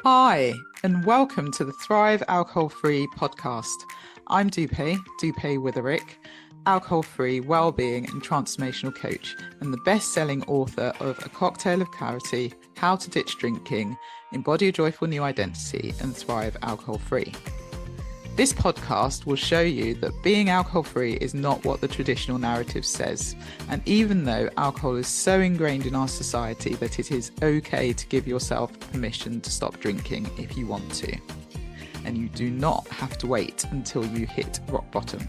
Hi, and welcome to the Thrive Alcohol Free podcast. I'm Dupe Witherick, alcohol free wellbeing and transformational coach, and the best selling author of A Cocktail of Clarity, How to Ditch Drinking, Embody a Joyful New Identity, and Thrive Alcohol Free. This podcast will show you that being alcohol-free is not what the traditional narrative says. And even though alcohol is so ingrained in our society that it is okay to give yourself permission to stop drinking if you want to. And you do not have to wait until you hit rock bottom.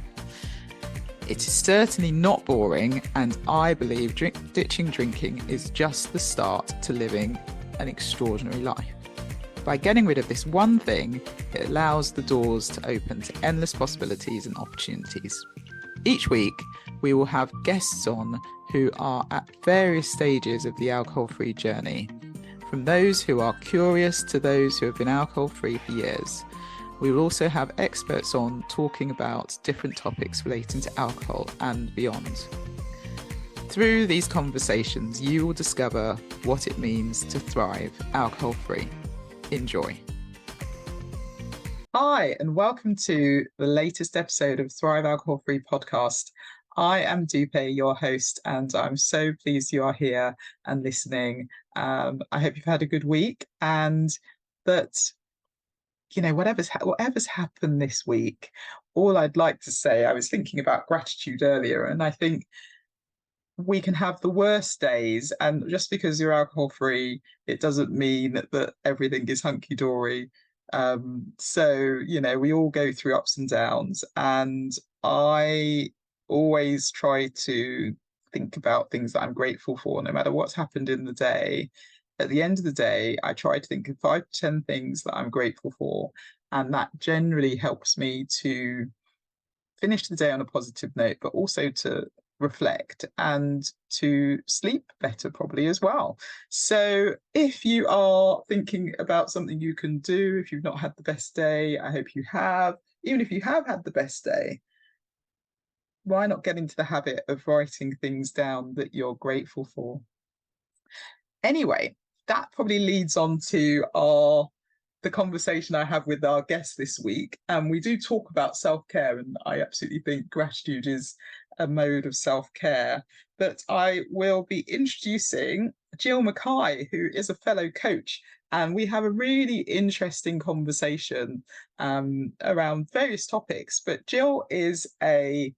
It is certainly not boring, and I believe ditching drinking is just the start to living an extraordinary life. By getting rid of this one thing, it allows the doors to open to endless possibilities and opportunities. Each week, we will have guests on who are at various stages of the alcohol-free journey, from those who are curious to those who have been alcohol-free for years. We will also have experts on talking about different topics relating to alcohol and beyond. Through these conversations, you will discover what it means to thrive alcohol-free. Enjoy. Hi, and welcome to the latest episode of Thrive Alcohol Free podcast. I am Dupe, your host, and I'm so pleased you are here and listening. I hope you've had a good week, and that, you know, whatever's happened this week, all I'd like to say, I was thinking about gratitude earlier, and I think we can have the worst days, and just because you're alcohol free, it doesn't mean that everything is hunky-dory. So, you know, we all go through ups and downs, and I always try to think about things that I'm grateful for, no matter what's happened in the day. At the end of the day, I try to think of 5 to 10 things that I'm grateful for, and that generally helps me to finish the day on a positive note, but also to reflect and to sleep better probably as well. So if you are thinking about something you can do, if you've not had the best day, I hope you have. Even if you have had the best day, why not get into the habit of writing things down that you're grateful for? Anyway, that probably leads on to the conversation I have with our guest this week. And we do talk about self-care, and I absolutely think gratitude is a mode of self-care. But I will be introducing Gill McKay, who is a fellow coach. And we have a really interesting conversation around various topics. But Gill is a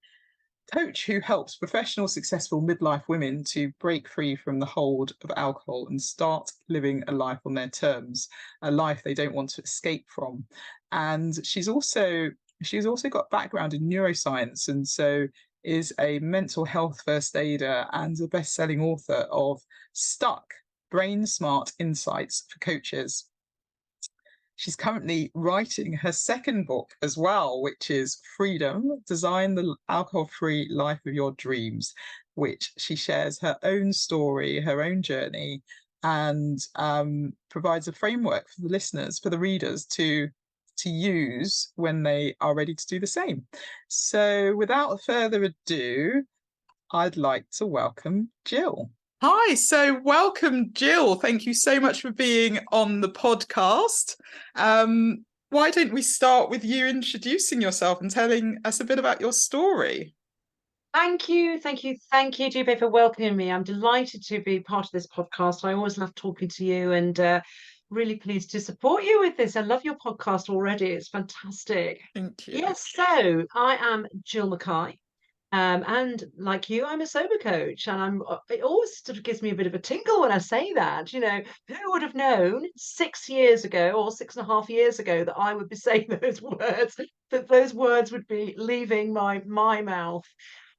coach who helps professional, successful midlife women to break free from the hold of alcohol and start living a life on their terms, a life they don't want to escape from. And she's also got background in neuroscience, and so is a mental health first aider and a best-selling author of Stuck: Brain Smart Insights for Coaches. She's currently writing her second book as well, which is Freedom: Design the Alcohol-Free Life of Your Dreams, which she shares her own story, her own journey, and provides a framework for the listeners, for the readers to use when they are ready to do the same. So without further ado, I'd like to welcome Gill. Hi, so welcome, Gill. Thank you so much for being on the podcast. Why don't we start with you introducing yourself and telling us a bit about your story? Thank you, Dupe, for welcoming me. I'm delighted to be part of this podcast. I always love talking to you, and really pleased to support you with this. I love your podcast already. It's fantastic. Thank you. Yes, so I am Gill McKay. And like you, I'm a sober coach, and it always sort of gives me a bit of a tingle when I say that. You know, who would have known 6 years ago or 6.5 years ago that I would be saying those words, that those words would be leaving my mouth?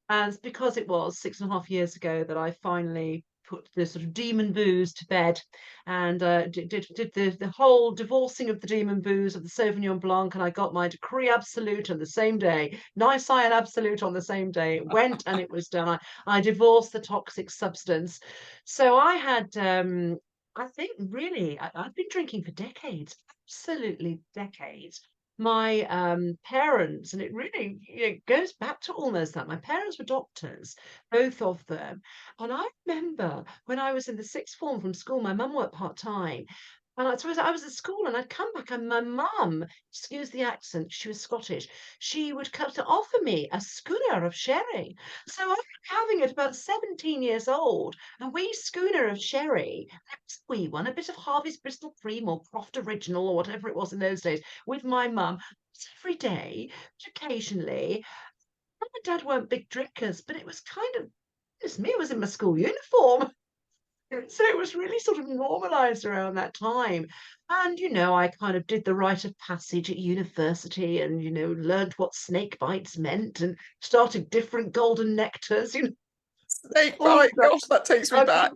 And because it was 6.5 years ago that I finally put the sort of demon booze to bed, and did the whole divorcing of the demon booze of the Sauvignon Blanc, and I got my decree absolute on the same day, nice iron absolute on the same day. It went and it was done. I divorced the toxic substance. So I had, I think really, I've been drinking for decades, absolutely decades. My parents, and it really, goes back to almost that. My parents were doctors, both of them. And I remember when I was in the sixth form from school, my mum worked part time. And I suppose I was at school and I'd come back and my mum, excuse the accent, she was Scottish, she would cut to offer me a schooner of sherry. So I was having it about 17 years old, a wee schooner of sherry. It was a wee one, a bit of Harvey's Bristol Cream or Croft Original or whatever it was in those days, with my mum. Every day, but occasionally. Mum and Dad weren't big drinkers, but it was kind of, it's me, it was in my school uniform. So it was really sort of normalized around that time. And, I kind of did the rite of passage at university and, learned what snake bites meant and started different golden nectars, Snake all of bite, that. gosh, that takes me Oh, back.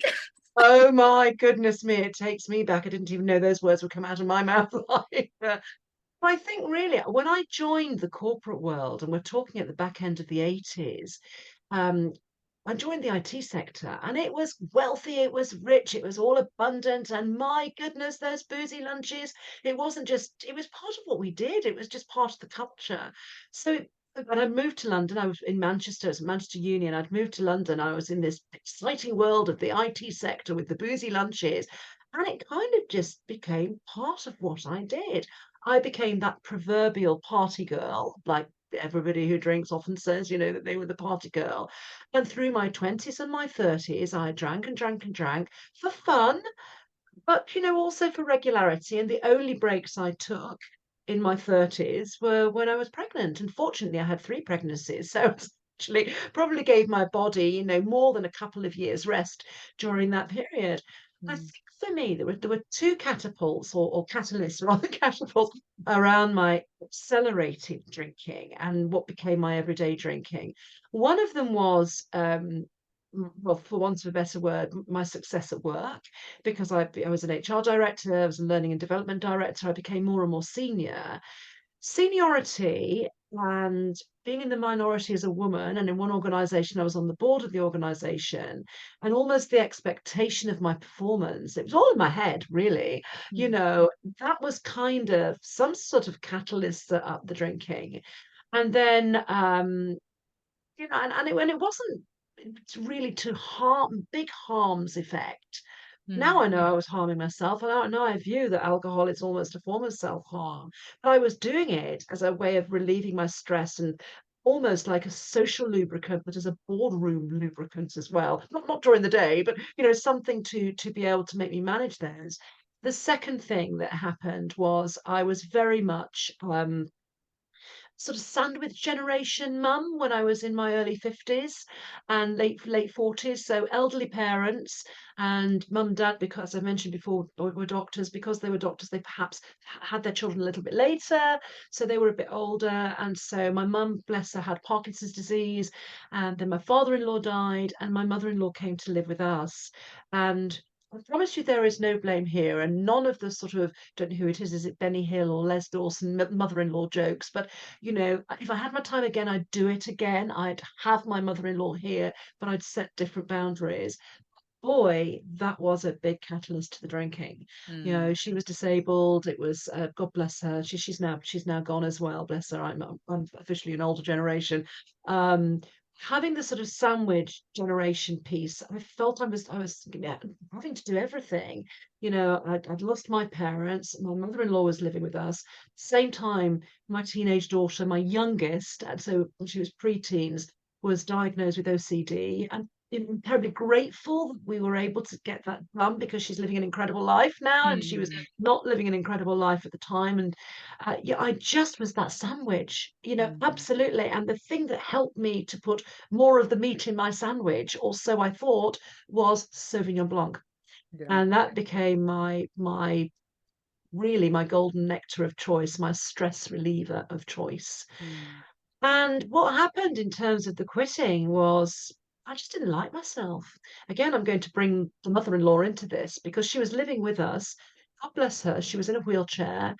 oh my goodness me, it takes me back. I didn't even know those words would come out of my mouth like that. I think really when I joined the corporate world, and we're talking at the back end of the 80s, um, I joined the IT sector and it was wealthy, it was rich, it was all abundant. And my goodness, those boozy lunches, it wasn't just, it was part of what we did, it was just part of the culture. So, when I moved to London, I was in Manchester, as Manchester Union. I'd moved to London. I was in this exciting world of the IT sector with the boozy lunches. And it kind of just became part of what I did. I became that proverbial party girl, like everybody who drinks often says, that they were the party girl. And through my 20s and my 30s, I drank and drank and drank for fun, but, also for regularity. And the only breaks I took in my 30s were when I was pregnant. And fortunately, I had three pregnancies. So actually probably gave my body, more than a couple of years rest during that period. I Mm. think for me, there were two catapults or catalysts, rather catapults around my accelerated drinking and what became my everyday drinking. One of them was well, for want of a better word, my success at work, because I was an HR director, I was a learning and development director, I became more and more senior. Seniority and being in the minority as a woman, and in one organization, I was on the board of the organization, and almost the expectation of my performance, it was all in my head, really. You Mm. know, that was kind of some sort of catalyst that up the drinking. And then and it wasn't really to harm big harms effect. Now Mm. I know I was harming myself, and now I view that alcohol is almost a form of self-harm. But I was doing it as a way of relieving my stress and almost like a social lubricant, but as a boardroom lubricant as well. Not during the day, but something to be able to make me manage those. The second thing that happened was I was very much sort of sandwich generation mum when I was in my early 50s and late 40s. So elderly parents and mum and dad, because I mentioned before, were doctors. Because they were doctors, they perhaps had their children a little bit later, so they were a bit older. And so my mum, bless her, had Parkinson's disease, and then my father-in-law died, and my mother-in-law came to live with us. And I promise you there is no blame here, and none of the sort of, don't know who it is it Benny Hill or Les Dawson mother-in-law jokes, but if I had my time again, I'd do it again. I'd have my mother-in-law here, but I'd set different boundaries. Boy, that was a big catalyst to the drinking. Mm. She was disabled. It was God bless her. She's now gone as well. Bless her. I'm officially an older generation. Um, Having the sort of sandwich generation piece, I felt I was having to do everything. I'd lost my parents. My mother-in-law was living with us. Same time, my teenage daughter, my youngest, and so when she was pre-teens, was diagnosed with OCD. And I'm terribly grateful that we were able to get that done because she's living an incredible life now, and she was Mm. not living an incredible life at the time. And yeah, I just was that sandwich, Mm. absolutely. And the thing that helped me to put more of the meat in my sandwich, or so I thought, was Sauvignon Blanc, Yeah. and that became my really my golden nectar of choice, my stress reliever of choice. Mm. And what happened in terms of the quitting was I just didn't like myself. Again, I'm going to bring the mother-in-law into this because she was living with us. God bless her, she was in a wheelchair.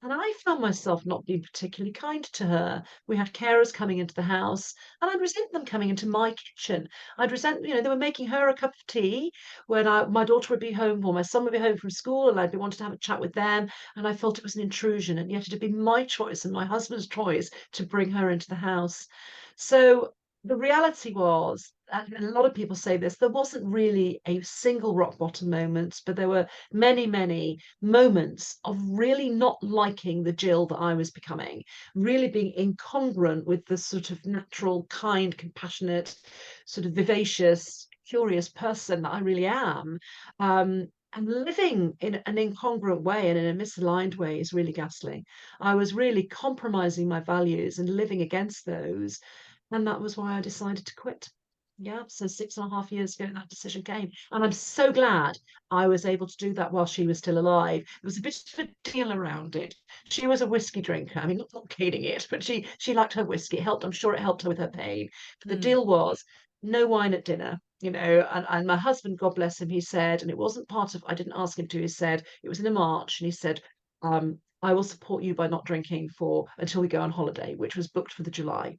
And I found myself not being particularly kind to her. We had carers coming into the house, and I'd resent them coming into my kitchen. I'd resent, they were making her a cup of tea when my daughter would be home or my son would be home from school, and I'd be wanting to have a chat with them. And I felt it was an intrusion, and yet it had been my choice and my husband's choice to bring her into the house. So the reality was, and a lot of people say this, there wasn't really a single rock bottom moment, but there were many, many moments of really not liking the Jill that I was becoming, really being incongruent with the sort of natural, kind, compassionate, sort of vivacious, curious person that I really am. And living in an incongruent way and in a misaligned way is really ghastly. I was really compromising my values and living against those. And that was why I decided to quit. Yeah, so 6.5 years ago, that decision came. And I'm so glad I was able to do that while she was still alive. There was a bit of a deal around it. She was a whiskey drinker. I mean, not kidding it, but she liked her whiskey. It helped. I'm sure it helped her with her pain. But the Mm. deal was no wine at dinner, and my husband, God bless him, he said, and it wasn't part of, I didn't ask him to, he said, it was in a March, and he said, I will support you by not drinking for until we go on holiday, which was booked for the July,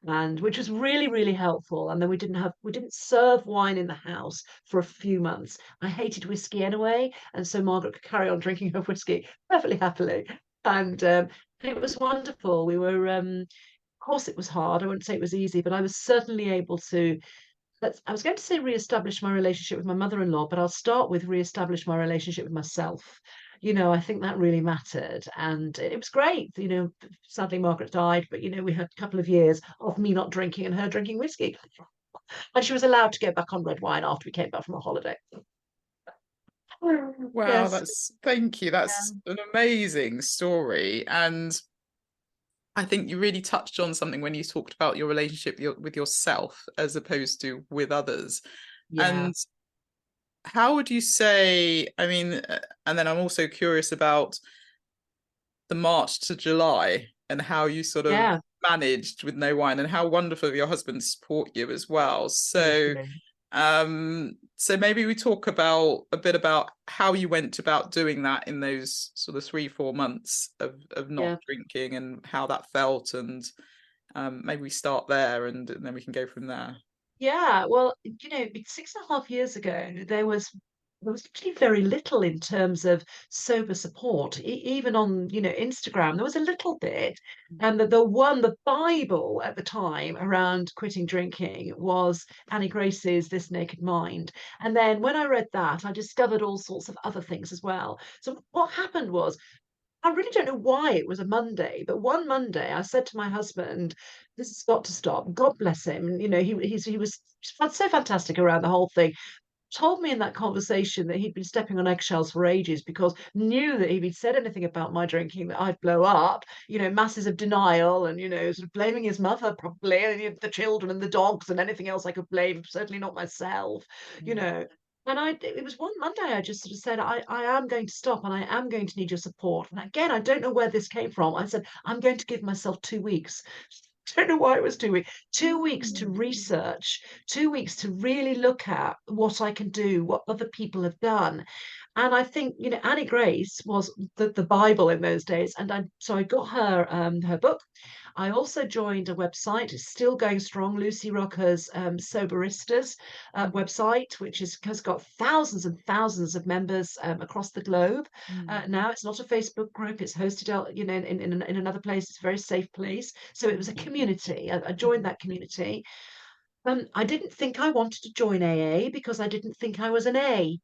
and which was really, really helpful. And then we didn't serve wine in the house for a few months. I hated whiskey anyway, and so Margaret could carry on drinking her whiskey perfectly happily. And it was wonderful. We were, of course, it was hard. I wouldn't say it was easy, but I was certainly able to, I was going to say re-establish my relationship with my mother-in-law, but I'll start with re-establish my relationship with myself. I think that really mattered. And it was great. Sadly, Margaret died, but, we had a couple of years of me not drinking and her drinking whiskey. And she was allowed to go back on red wine after we came back from a holiday. Wow, Yes. thank you. That's Yeah. an amazing story. And I think you really touched on something when you talked about your relationship with yourself as opposed to with others. Yeah. And how would you say, I mean, and then I'm also curious about the March to July and how you sort of Yeah. managed with no wine and how wonderful of your husband to support you as well. So Totally. so maybe we talk about a bit about how you went about doing that in those sort of 3-4 months of not Yeah. drinking and how that felt, and maybe we start there and then we can go from there. Yeah, well, 6.5 years ago, there was actually very little in terms of sober support. Even on, Instagram, there was a little bit. And the Bible at the time around quitting drinking was Annie Grace's This Naked Mind. And then when I read that, I discovered all sorts of other things as well. So what happened was, I really don't know why it was a Monday, but one Monday I said to my husband, "This has got to stop." God bless him. He was so fantastic around the whole thing. Told me in that conversation that he'd been stepping on eggshells for ages because knew that if he'd said anything about my drinking, that I'd blow up. Masses of denial and sort of blaming his mother probably, and the children and the dogs and anything else I could blame. Certainly not myself. You Mm. know. And it was one Monday I just sort of said, I am going to stop and I am going to need your support. And again, I don't know where this came from. I said, I'm going to give myself 2 weeks. Don't know why it was 2 weeks. 2 weeks to Mm. research, 2 weeks to really look at what I can do, what other people have done. And I think, Annie Grace was the Bible in those days. And I got her book. I also joined a website, it's still going strong, Lucy Rocker's Soberistas website, which has got thousands and thousands of members across the globe. Mm. Now it's not a Facebook group, it's hosted out, in another place. It's a very safe place. So it was a community. I joined that community. I didn't think I wanted to join AA because I didn't think I was an A,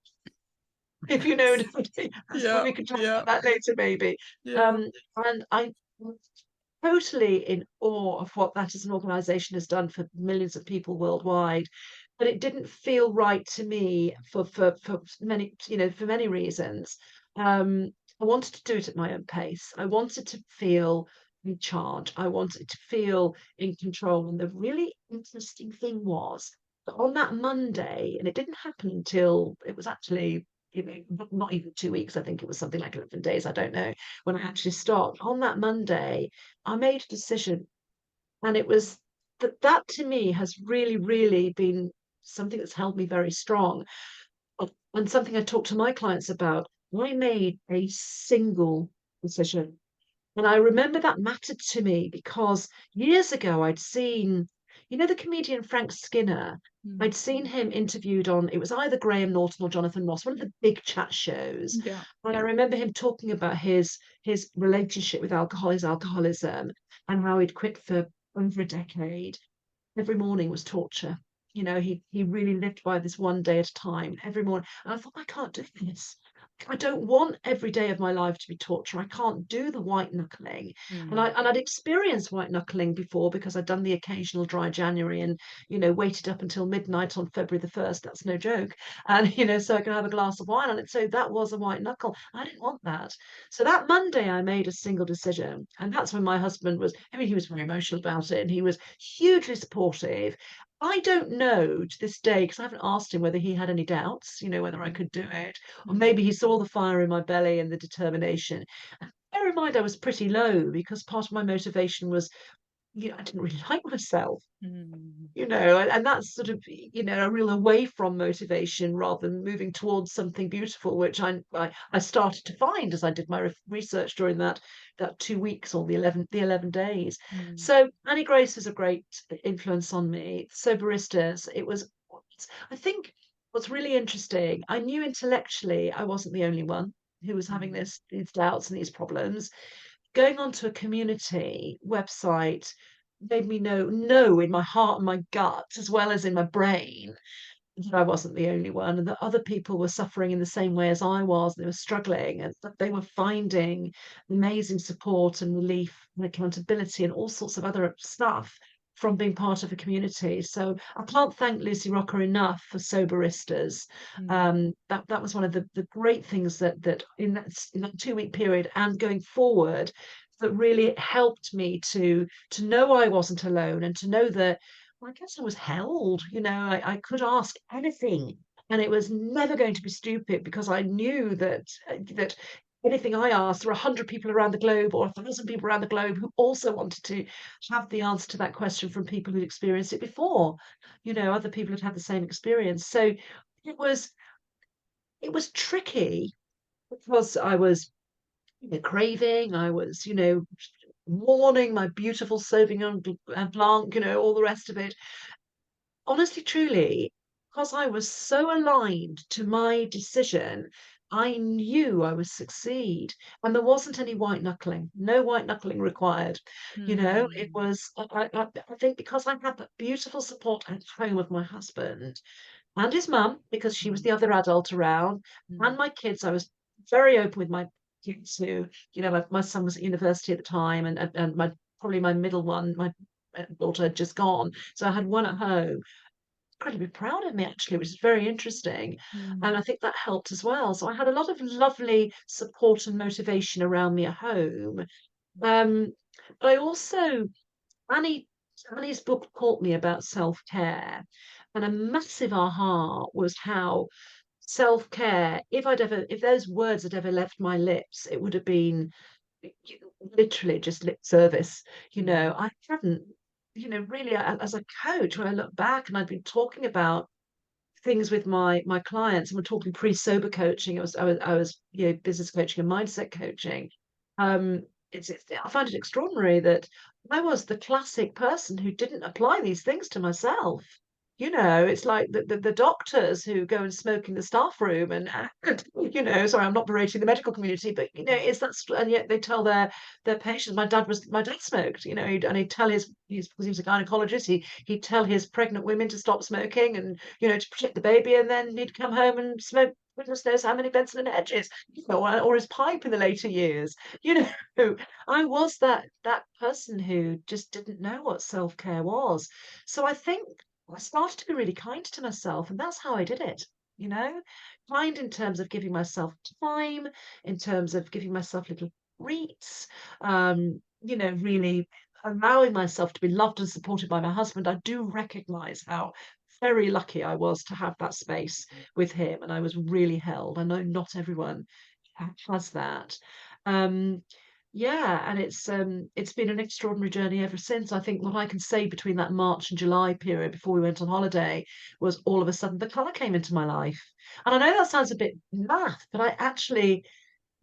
if you know what Yes. I mean. Yeah, We could talk yeah, about that later, maybe. yeah. And I was totally in awe of what that as an organization has done for millions of people worldwide. But it didn't feel right to me for many, for many reasons. I wanted to do it at my own pace. I wanted to feel in charge. I wanted to feel in control. And the really interesting thing was that on that Monday, and it didn't happen until it was actually, not even 2 weeks, I think it was something like 11 days, I don't know, when I actually stopped. On that Monday, I made a decision. And it was that to me has really, really been something that's held me very strong. And something I talk to my clients about. I made a single decision. And I remember that mattered to me because years ago I'd seen, the comedian Frank Skinner. Mm. I'd seen him interviewed on, it was either Graham Norton or Jonathan Ross, one of the big chat shows. Yeah, And I yeah. remember him talking about his relationship with alcohol, his alcoholism, and how he'd quit for over a decade. Every morning was torture. he really lived by this one day at a time every morning. And I thought, I can't do this. I don't want every day of my life to be torture. I can't do the white knuckling. Mm. And I'd experienced white knuckling before because I'd done the occasional dry January and, waited up until midnight on February the 1st. That's no joke. And, so I could have a glass of wine on it. So that was a white knuckle. I didn't want that. So that Monday I made a single decision. And that's when my husband was, I mean, he was very emotional about it and he was hugely supportive. I don't know to this day, because I haven't asked him whether he had any doubts, whether I could do it, or Mm. maybe he saw the fire in my belly and the determination. And bear in mind, I was pretty low because part of my motivation was, I didn't really like myself, Mm. and that's sort of, a real away from motivation rather than moving towards something beautiful, which I started to find as I did my research during that 2 weeks or the 11 days. Mm. So Annie Grace is a great influence on me. So baristas, I think what's really interesting, I knew intellectually I wasn't the only one who was having Mm. these doubts and these problems. Going onto a community website made me know in my heart and my gut, as well as in my brain, that I wasn't the only one, and that other people were suffering in the same way as I was. They were struggling, and that they were finding amazing support and relief and accountability and all sorts of other stuff from being part of a community. So I can't thank Lucy Rocker enough for Soberistas. Mm. That was one of the great things that in that 2 week period and going forward, that really helped me to know I wasn't alone and to know that, well, I guess I was held. I could ask anything, and it was never going to be stupid because I knew that anything I asked, there were 100 people around the globe or 1,000 people around the globe who also wanted to have the answer to that question from people who'd experienced it before. Other people had had the same experience. So it was it was tricky because I was craving, I was, mourning my beautiful Sauvignon Blanc, all the rest of it. Honestly, truly, because I was so aligned to my decision, I knew I would succeed. And there wasn't any white knuckling, no white knuckling required. It Mm. was, I think because I had that beautiful support at home of my husband and his mum, because she was Mm. the other adult around, and Mm. my kids, I was very open with my kids who, my son was at university at the time, and probably my middle one, my daughter had just gone. So I had one at home incredibly proud of me actually, which is very interesting. And Mm. I think that helped as well. So I had a lot of lovely support and motivation around me at home. Um, but I also Annie Annie's book taught me about self-care. And a massive aha was how self-care, if those words had ever left my lips, it would have been literally just lip service. Mm. I hadn't, really as a coach, when I look back and I'd been talking about things with my clients, and we're talking pre-sober coaching. I was business coaching and mindset coaching. I find it extraordinary that I was the classic person who didn't apply these things to myself. It's like the doctors who go and smoke in the staff room and sorry, I'm not berating the medical community, but and yet they tell their patients. My dad smoked, and he'd tell because he was a gynecologist, he'd tell his pregnant women to stop smoking and to protect the baby, and then he'd come home and smoke goodness knows how many Benson and Hedges, or his pipe in the later years. You know, I was that person who just didn't know what self-care was. So I think I started to be really kind to myself, and that's how I did it. You know, kind in terms of giving myself time, in terms of giving myself little treats, really allowing myself to be loved and supported by my husband. I do recognize how very lucky I was to have that space with him, and I was really held. I know not everyone has that. Um, yeah, and it's been an extraordinary journey ever since. I think what I can say between that March and July period before we went on holiday was all of a sudden the colour came into my life. And I know that sounds a bit naff, but I actually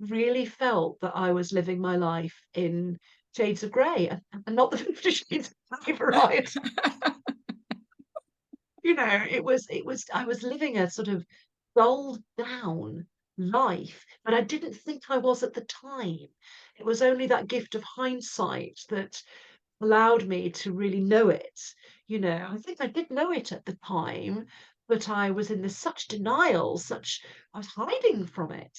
really felt that I was living my life in shades of grey and not the 50 Shades of Grey variety. It was I was living a sort of dulled down life, but I didn't think I was at the time. It was only that gift of hindsight that allowed me to really know it. I think I did know it at the time, but I was in this such denial, I was hiding from it.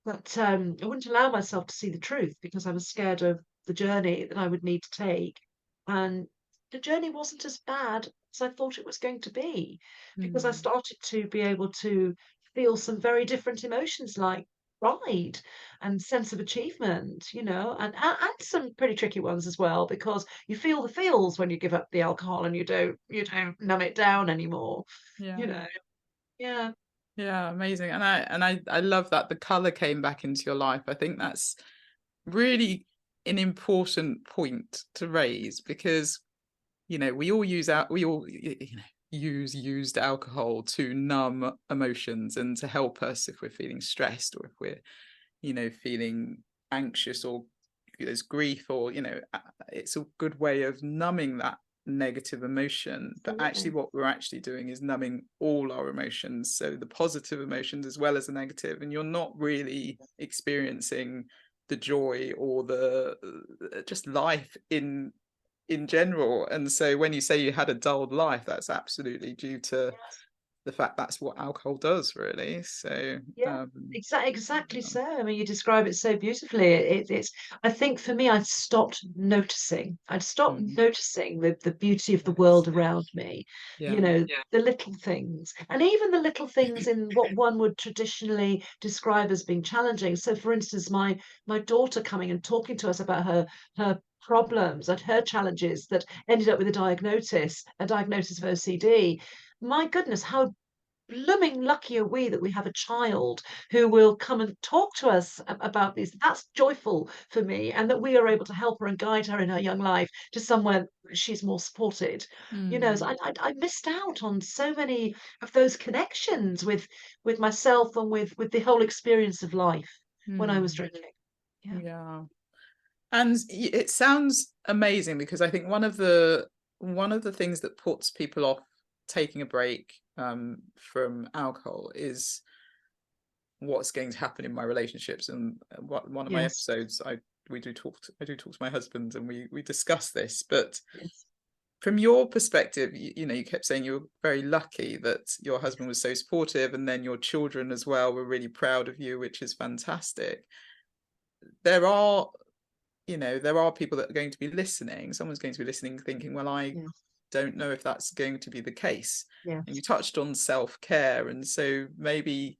But I wouldn't allow myself to see the truth because I was scared of the journey that I would need to take. And the journey wasn't as bad as I thought it was going to be, because I Mm. started to be able to feel some very different emotions like pride and sense of achievement, and some pretty tricky ones as well, because you feel the feels when you give up the alcohol and you don't numb it down anymore, you Yeah. know. Yeah. Yeah, amazing. And I love that the color came back into your life. I think that's really an important point to raise because, we all use used alcohol to numb emotions and to help us if we're feeling stressed or if we're, feeling anxious or if there's grief or, it's a good way of numbing that negative emotion. But actually Absolutely. what we're actually doing is numbing all our emotions. So the positive emotions as well as the negative, and you're not really experiencing the joy or the just life in general. And so when you say you had a dulled life, that's absolutely due to the fact that's what alcohol does, really. So Yeah, exactly um, so. I mean, you describe it so beautifully. It's. I think for me, I'd stopped noticing. I'd stopped mm, noticing the beauty of the yes, world around me. yeah, The little things, and even the little things in what one would traditionally describe as being challenging. So, for instance, my daughter coming and talking to us about her problems and her challenges that ended up with a diagnosis of OCD. My goodness, how blooming lucky are we that we have a child who will come and talk to us about these. That's joyful for me, and that we are able to help her and guide her in her young life to somewhere she's more supported. So mm, I missed out on so many of those connections with myself and with the whole experience of life when I was mm, drinking. Yeah. yeah. And it sounds amazing because I think one of the things that puts people off taking a break from alcohol is what's going to happen in my relationships. And one of my Yes. episodes, I do talk to my husband, and we discuss this. But Yes. from your perspective, you kept saying you were very lucky that your husband was so supportive, and then your children as well were really proud of you, which is fantastic. There are there are people that are going to be listening. Someone's going to be listening thinking, well, I Yes. don't know if that's going to be the case. And you Yes. touched on self-care. And so maybe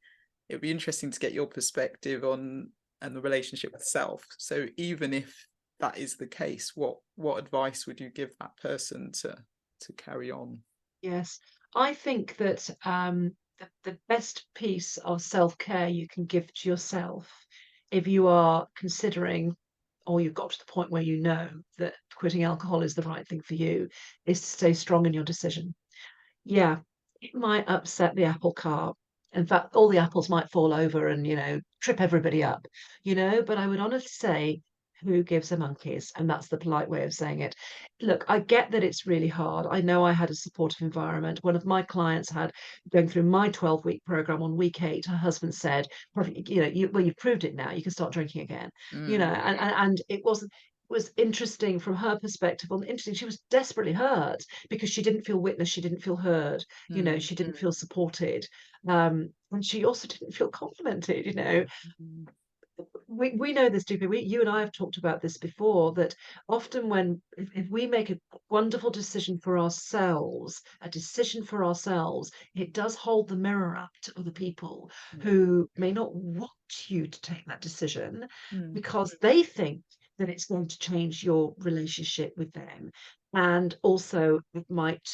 it would be interesting to get your perspective on and the relationship with self. So even if that is the case, what advice would you give that person to carry on? Yes, I think that the best piece of self-care you can give to yourself, if you are considering, or you've got to the point where you know that quitting alcohol is the right thing for you, is to stay strong in your decision. Yeah, it might upset the apple cart. In fact, all the apples might fall over and, trip everybody up, but I would honestly say, who gives a monkeys? And that's the polite way of saying it. Look, I get that it's really hard. I know I had a supportive environment. One of my clients had going through my 12-week program on week 8, her husband said, well, you've proved it now. You can start drinking again. Mm, And it was interesting from her perspective. Interesting, she was desperately hurt because she didn't feel witnessed, she didn't feel heard, mm, she didn't feel supported, and she also didn't feel complimented. mm, We know this, DP. You and I have talked about this before, that often if we make a wonderful decision for ourselves, it does hold the mirror up to other people who may not want you to take that decision mm, because they think that it's going to change your relationship with them. And also it might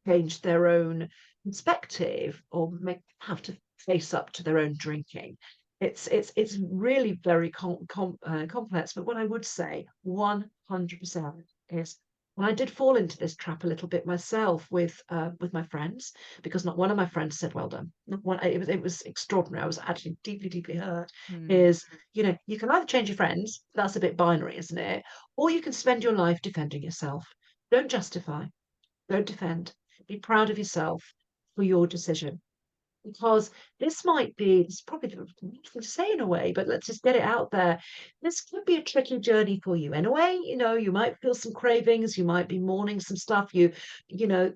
change their own perspective or make them have to face up to their own drinking. It's really very complex. But what I would say, 100%, is, and I did fall into this trap a little bit myself with my friends, because not one of my friends said well done. Not one. It was extraordinary. I was actually deeply deeply hurt. mm, Is, you can either change your friends. That's a bit binary, isn't it? Or you can spend your life defending yourself. Don't justify. Don't defend. Be proud of yourself for your decision. because it's probably the wrong thing to say in a way, but let's just get it out there. This could be a tricky journey for you anyway. You might feel some cravings, you might be mourning some stuff. You know,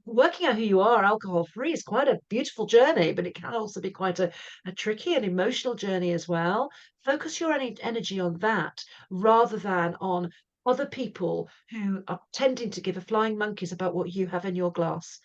working out who you are alcohol free is quite a beautiful journey, but it can also be quite a tricky and emotional journey as well. Focus your energy on that rather than on other people who are tending to give a flying monkeys about what you have in your glass.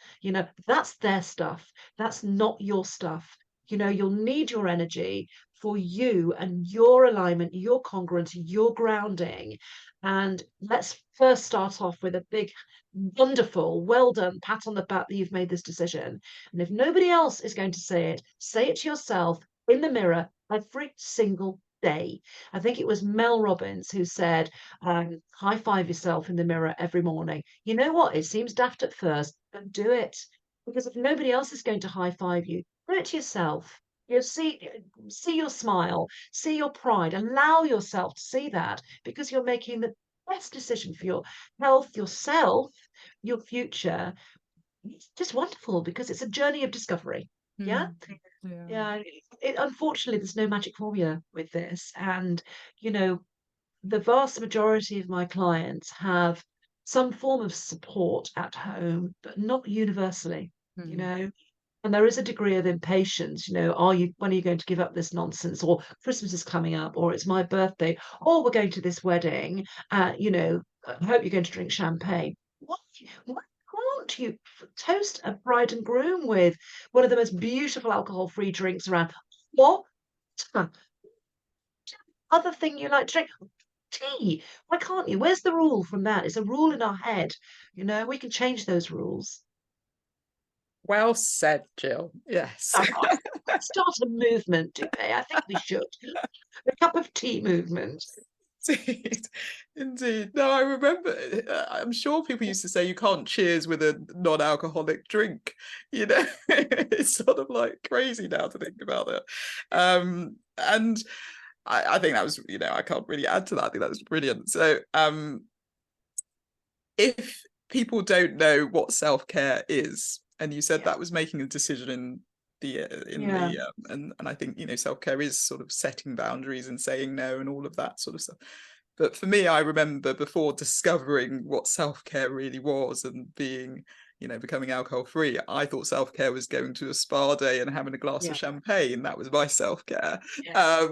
That's their stuff. That's not your stuff. You'll need your energy for you and your alignment, your congruence, your grounding. And let's first start off with a big, wonderful, well done pat on the back that you've made this decision. And if nobody else is going to say it to yourself in the mirror every single day. I think it was Mel Robbins who said, high five yourself in the mirror every morning. You know what? It seems daft at first, but do it. Because if nobody else is going to high five you, do it to yourself. See your smile, see your pride, allow yourself to see that because you're making the best decision for your health, yourself, your future. It's just wonderful because it's a journey of discovery. Yeah. Mm. Yeah. Yeah. Unfortunately, there's no magic formula with this. And, you know, the vast majority of my clients have some form of support at home, but not universally, you Mm. know. And there is a degree of impatience, when are you going to give up this nonsense? Or Christmas is coming up, or it's my birthday, or we're going to this wedding. I hope you're going to drink champagne. Why can't you toast a bride and groom with one of the most beautiful alcohol-free drinks around? What other thing you like to drink? Tea. Why can't you? Where's the rule from that? It's a rule in our head. We can change those rules. Well said, Gill. Yes. Come on. Let's start a movement, Dupe. I think we should. A cup of tea movement. Indeed, indeed. No, I remember. I'm sure people used to say you can't cheers with a non-alcoholic drink. It's sort of like crazy now to think about it. And I think that was, I can't really add to that. I think that was brilliant. So, if people don't know what self-care is, and you said Yeah. that was making a decision Yeah. and I think self-care is sort of setting boundaries and saying no and all of that sort of stuff. But for me, I remember before discovering what self-care really was and becoming alcohol free, I thought self-care was going to a spa day and having a glass Yeah. of champagne. That was my self-care. Yeah.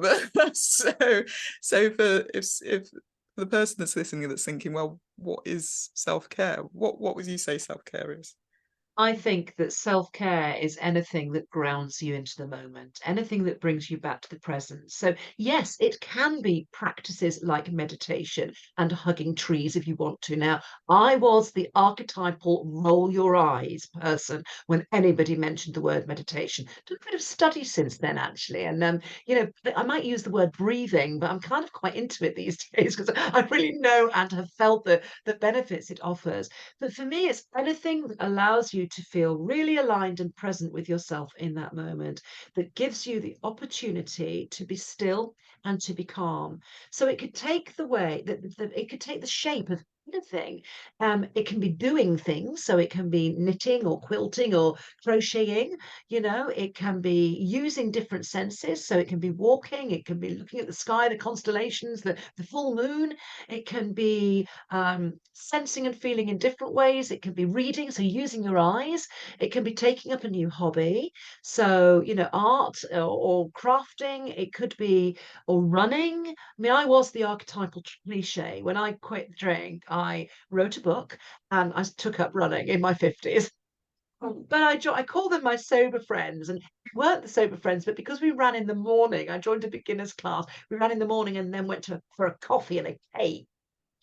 So if the person that's listening that's thinking, well, what is self-care? What would you say self-care is? I think that self-care is anything that grounds you into the moment, anything that brings you back to the present. So, yes, it can be practices like meditation and hugging trees if you want to. Now, I was the archetypal roll your eyes person when anybody mentioned the word meditation. Done a bit of study since then, actually. And, I might use the word breathing, but I'm kind of quite into it these days because I really know and have felt the benefits it offers. But for me, it's anything that allows you to feel really aligned and present with yourself in that moment, that gives you the opportunity to be still and to be calm. So it could take the way that it could take the shape of anything. It can be doing things, so it can be knitting or quilting or crocheting. It can be using different senses, so it can be walking, it can be looking at the sky, the constellations, the full moon. It can be sensing and feeling in different ways. It can be reading, so using your eyes. It can be taking up a new hobby, so art or crafting. It could be or running. I mean, I was the archetypal cliche. When I quit the drink, I wrote a book and I took up running in my 50s. But I call them my sober friends, and we weren't the sober friends, but because we ran in the morning, I joined a beginner's class. We ran in the morning and then went for a coffee and a cake.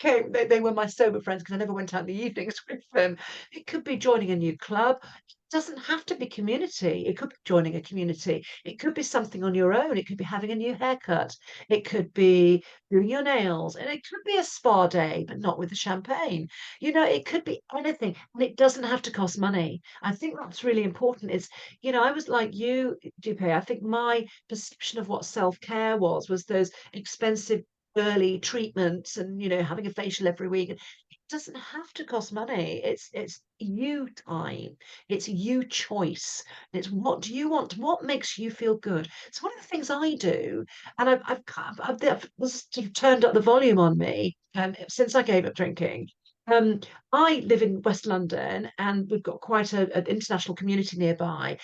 They were my sober friends because I never went out in the evenings with them. It could be joining a new club. It doesn't have to be community. It could be joining a community. It could be something on your own. It could be having a new haircut. It could be doing your nails. And it could be a spa day, but not with the champagne. It could be anything. And it doesn't have to cost money. I think that's really important. I was like you, Dupe. I think my perception of what self-care was those expensive early treatments and having a facial every week. It doesn't have to cost money. It's you time. It's you choice. It's what do you want? What makes you feel good? So one of the things I do, and I've sort of turned up the volume on me since I gave up drinking. Um, I live in West London, and we've got quite an international community nearby.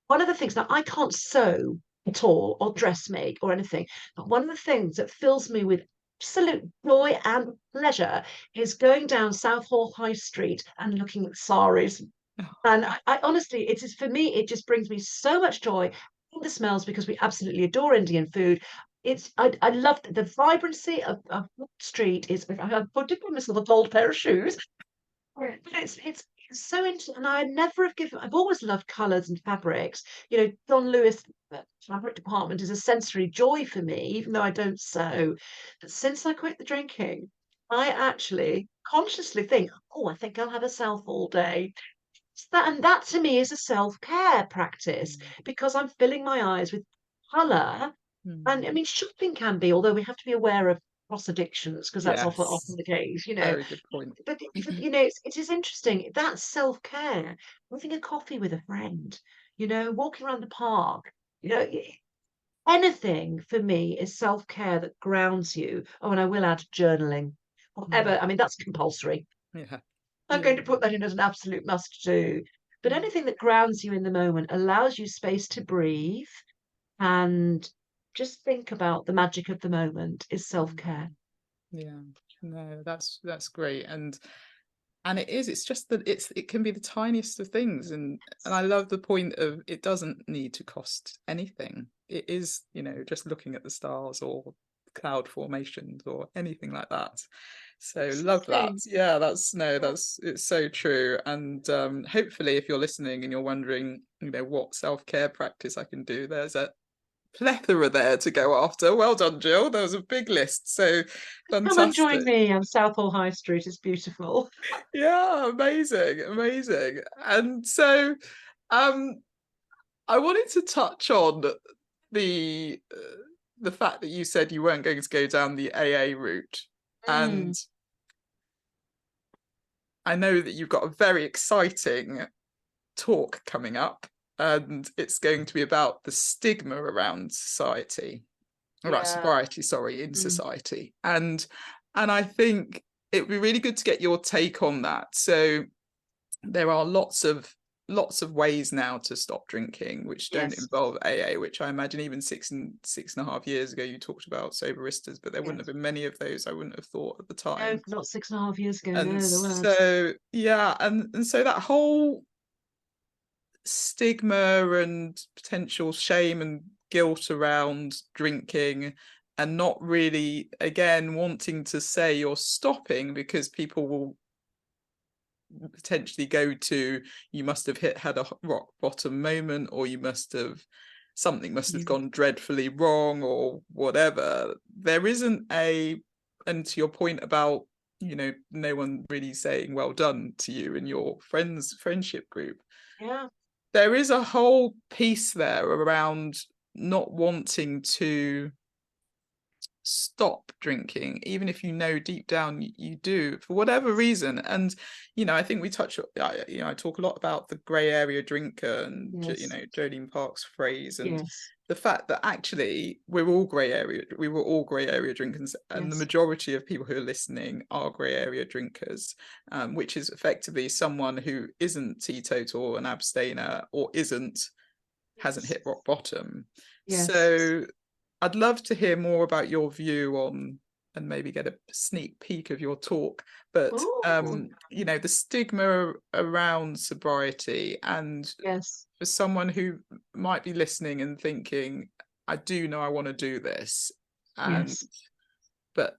One of the things now I can't sew at all or dressmake or anything, but one of the things that fills me with absolute joy and pleasure is going down Southall High Street and looking at saris. And I honestly, it is for me, it just brings me so much joy. And the smells, because we absolutely adore Indian food. I love the vibrancy of Wall Street is I put it on myself a gold pair of shoes. But it's so interesting, and I never have given. I've always loved colours and fabrics. You know, John Lewis fabric department is a sensory joy for me, even though I don't sew. But since I quit the drinking, I actually consciously think, oh, I think I'll have a self all day. And that to me is a self-care practice Mm. because I'm filling my eyes with colour. And I Mm. mean, shopping can be, although we have to be aware of cross addictions because that's often Yes, the case, you know. very good point. But you know, it is interesting. That's self-care. Having a coffee with a friend, you know, walking around the park, you know, anything for me is self-care that grounds you. Oh, and I will add journaling. Whatever. Mm. I mean, that's compulsory. Yeah, I'm going yeah. to put that in as an absolute must do. But Mm. anything that grounds you in the moment allows you space to breathe and just think about the magic of the moment is Mm. self-care. Yeah, no, that's great. And it's just that it can be the tiniest of things, and I love the point of it doesn't need to cost anything. It is, just looking at the stars or cloud formations or anything like that. So love that. Exactly. Yeah, that's no, Yeah. it's so true. And hopefully if you're listening and you're wondering, what self-care practice I can do, there's a plethora there to go after. Well done, Gill. There was a big list. So Come and join fantastic. me on Southall High Street. It's beautiful. Yeah, amazing, amazing. And so um I wanted to touch on the uh, the fact that you said you weren't going to go down the AA route. And Mm, I know that you've got a very exciting talk coming up, and it's going to be about the stigma around society, around yeah. sobriety, sorry, in Mm, society. And I think it would be really good to get your take on that. So there are lots of ways now to stop drinking which don't yes. involve AA, which I imagine even 6.5 years ago you talked about soberistas, but there wouldn't have Yes. been many of those, I wouldn't have thought at the No, time. not 6.5 years ago. And No, there weren't. so yeah, and so that whole stigma and potential shame and guilt around drinking, and not really again wanting to say you're stopping because people will potentially go to, you must have had a rock bottom moment, or something must have Yeah. gone dreadfully wrong, or whatever. There isn't and to your point about, no one really saying well done to you in your friendship group, Yeah. there is a whole piece there around not wanting to stop drinking, even if deep down you do, for whatever reason. And I think we touch, I talk a lot about the grey area drinker, and Yes. Jolene Park's phrase, and Yes. the fact that actually we were all grey area drinkers, and the Yes. majority of people who are listening are grey area drinkers, which is effectively someone who isn't teetotal, an abstainer, or hasn't Yes. hit rock bottom. Yes. So I'd love to hear more about your view on, and maybe get a sneak peek of your talk, but Oh, the stigma around sobriety, and yes. for someone who might be listening and thinking, I do know I want to do this, and Yes. but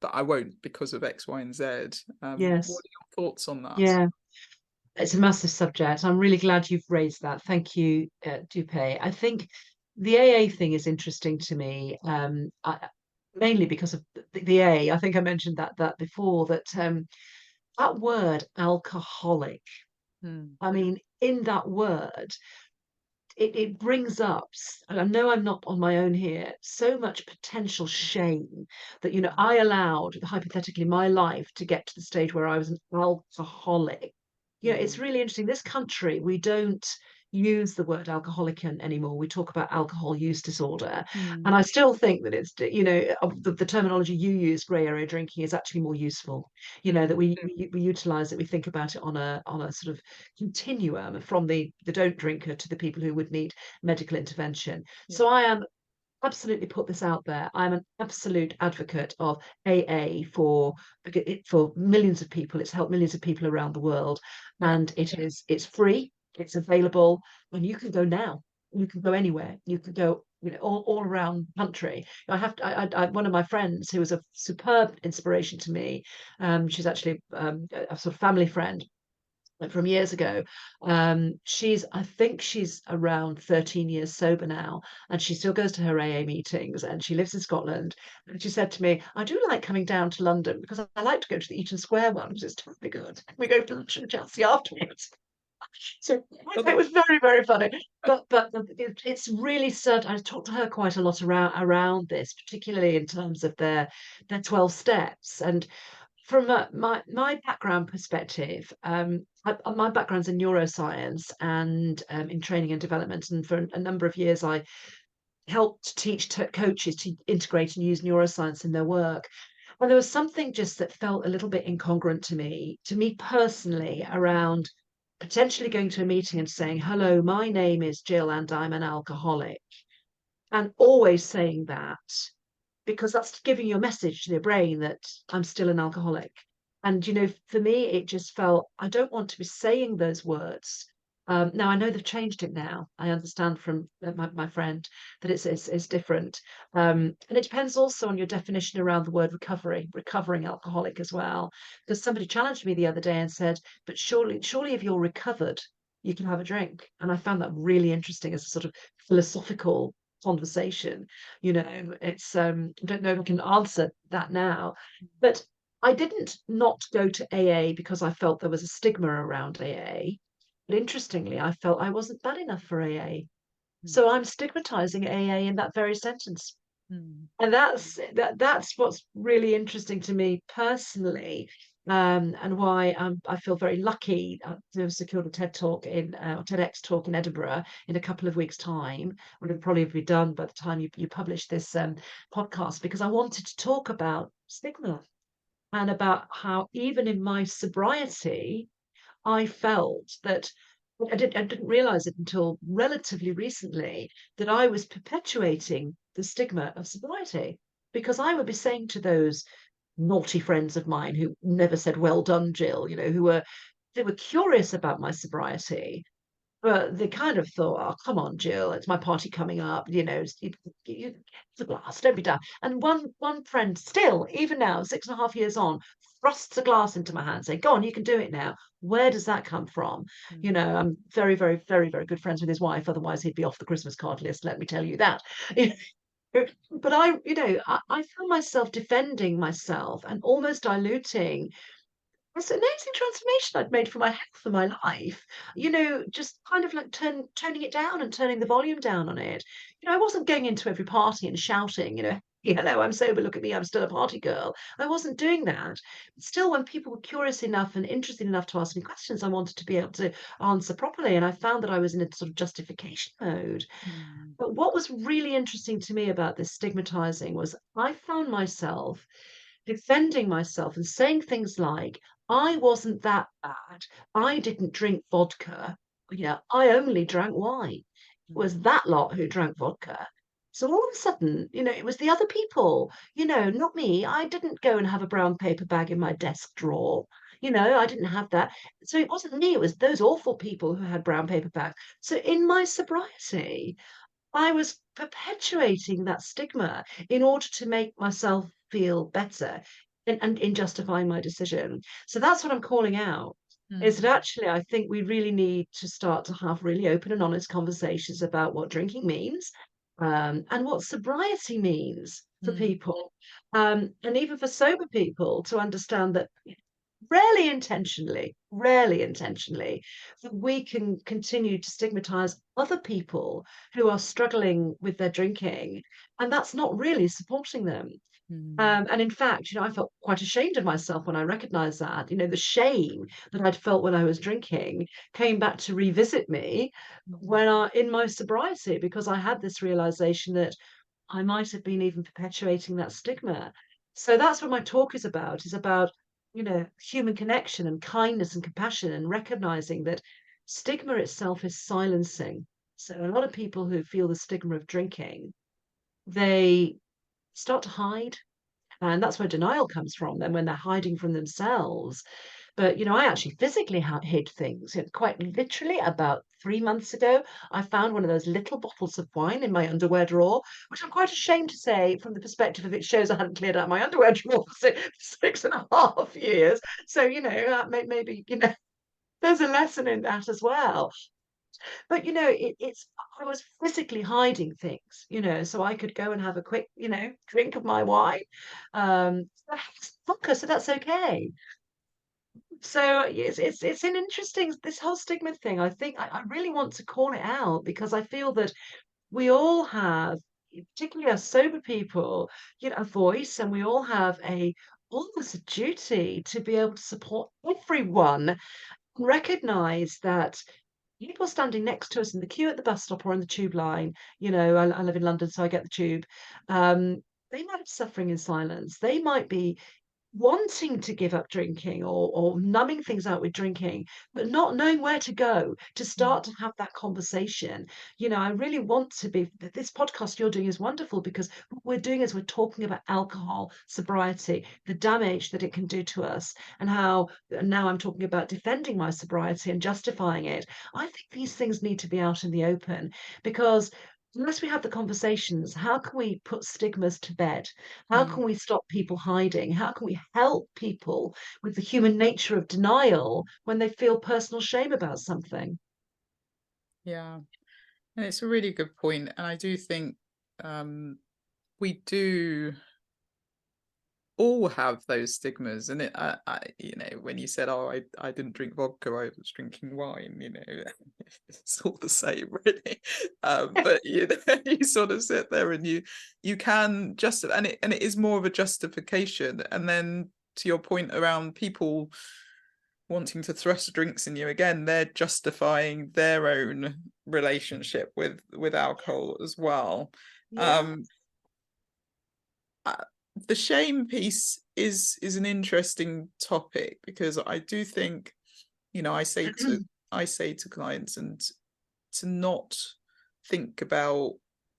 I won't because of X, Y, and Z. What Yes. are your thoughts on that? Yeah. It's a massive subject. I'm really glad you've raised that. Thank you, Dupe. I think the AA thing is interesting to me, mainly because of the A. I think I mentioned that before. That word alcoholic. Hmm. I mean, in that word, it brings up, and I know I'm not on my own here, so much potential shame that, I allowed, hypothetically, my life to get to the stage where I was an alcoholic. It's Mm. really interesting. This country, we don't use the word alcoholic anymore. We talk about alcohol use disorder. And Mm. I still think that it's, the terminology you use, grey area drinking, is actually more useful. That Mm. we utilize it, we think about it on a sort of continuum from the don't drinker to the people who would need medical intervention. Yeah. So I am absolutely, put this out there. I'm an absolute advocate of AA for millions of people. It's helped millions of people around the world, Yeah. and it's free, it's available, and you can go now. You can go anywhere. You can go, all around the country. One of my friends who was a superb inspiration to me. She's actually a sort of family friend from years ago. I think she's around 13 years sober now, and she still goes to her AA meetings, and she lives in Scotland. And she said to me, I do like coming down to London because I like to go to the Eaton Square one because it's terribly good. We go to lunch in Chelsea afterwards. So it was very, very funny. But it's really certain. I talked to her quite a lot around this, particularly in terms of their 12 steps. And from my background perspective, my background's in neuroscience and in training and development. And for a number of years, I helped teach coaches to integrate and use neuroscience in their work. And there was something just that felt a little bit incongruent to me personally, around potentially going to a meeting and saying, "Hello, my name is Jill and I'm an alcoholic." And always saying that, because that's giving you a message to your brain that I'm still an alcoholic. And, for me, it just felt, I don't want to be saying those words. Now, I know they've changed it now. I understand from my friend that it's different. And it depends also on your definition around the word recovery, recovering alcoholic as well. Because somebody challenged me the other day and said, but surely if you're recovered, you can have a drink. And I found that really interesting as a sort of philosophical conversation. It's I don't know if I can answer that now, but I didn't not go to AA because I felt there was a stigma around AA. But interestingly, I felt I wasn't bad enough for AA. Mm. So I'm stigmatizing AA in that very sentence. Mm. And that's what's really interesting to me personally, and why I feel very lucky to have secured a TEDx talk in Edinburgh in a couple of weeks' time. Would probably be done by the time you publish this podcast, because I wanted to talk about stigma and about how even in my sobriety, I felt that I didn't realize it until relatively recently that I was perpetuating the stigma of sobriety, because I would be saying to those naughty friends of mine who never said, "Well done, Jill," they were curious about my sobriety, but they kind of thought, "Oh, come on, Jill, it's my party coming up. It's a glass, don't be daft." And one friend still, even now, 6.5 years on, thrusts a glass into my hand, saying, "Go on, you can do it now." Where does that come from? Mm. I'm very, very, very, very good friends with his wife. Otherwise, he'd be off the Christmas card list. Let me tell you that. But I found myself defending myself and almost diluting this amazing transformation I'd made for my health and my life. Just kind of like toning it down and turning the volume down on it. I wasn't going into every party and shouting, "Hey, hello, I'm sober, look at me, I'm still a party girl." I wasn't doing that. But still, when people were curious enough and interested enough to ask me questions, I wanted to be able to answer properly. And I found that I was in a sort of justification mode. Mm. But what was really interesting to me about this stigmatizing was I found myself defending myself and saying things like, "I wasn't that bad. I didn't drink vodka. I only drank wine. It Mm. was that lot who drank vodka." So all of a sudden, it was the other people, not me. I didn't go and have a brown paper bag in my desk drawer. I didn't have that. So it wasn't me, it was those awful people who had brown paper bags. So in my sobriety, I was perpetuating that stigma in order to make myself feel better, and in justifying my decision. So that's what I'm calling out. Is that Mm. actually I think we really need to start to have really open and honest conversations about what drinking means, and what sobriety means for Mm. people, and even for sober people to understand that rarely intentionally, that we can continue to stigmatize other people who are struggling with their drinking, and that's not really supporting them. Mm. And in fact, I felt quite ashamed of myself when I recognized that. The shame that I'd felt when I was drinking came back to revisit me when in my sobriety, because I had this realization that I might have been even perpetuating that stigma. So that's what my talk is about, human connection and kindness and compassion, and recognizing that stigma itself is silencing. So a lot of people who feel the stigma of drinking, they start to hide. And that's where denial comes from, then when they're hiding from themselves. But, I actually physically hid things. Quite literally, about 3 months ago, I found one of those little bottles of wine in my underwear drawer, which I'm quite ashamed to say from the perspective of it shows I hadn't cleared out my underwear drawer for 6.5 years. So, maybe, there's a lesson in that as well. But, it's I was physically hiding things, so I could go and have a quick, drink of my wine. Vodka, so that's okay. So it's an interesting, this whole stigma thing. I think I really want to call it out, because I feel that we all have, particularly as sober people, a voice, and we all have almost a duty to be able to support everyone and recognize that people standing next to us in the queue at the bus stop or on the tube line, I live in London, so I get the tube. They might be suffering in silence. They might be wanting to give up drinking, or numbing things out with drinking, but not knowing where to go to Mm. start to have that conversation. I really want to be, this podcast you're doing is wonderful, because what we're doing is we're talking about alcohol, sobriety, the damage that it can do to us, and how now I'm talking about defending my sobriety and justifying it. I think these things need to be out in the open, because unless we have the conversations, how can we put stigmas to bed? How Mm. can we stop people hiding? How can we help people with the human nature of denial when they feel personal shame about something? Yeah, and it's a really good point, and I do think um, we do all have those stigmas, and when you said, "Oh, I didn't drink vodka, I was drinking wine," it's all the same, really. But you sort of sit there and you can just, and it is more of a justification, and then to your point around people wanting to thrust drinks in you again, they're justifying their own relationship with alcohol as well. Yeah. Um, uh, the shame piece is an interesting topic, because I do think, I say to clients, and to not think about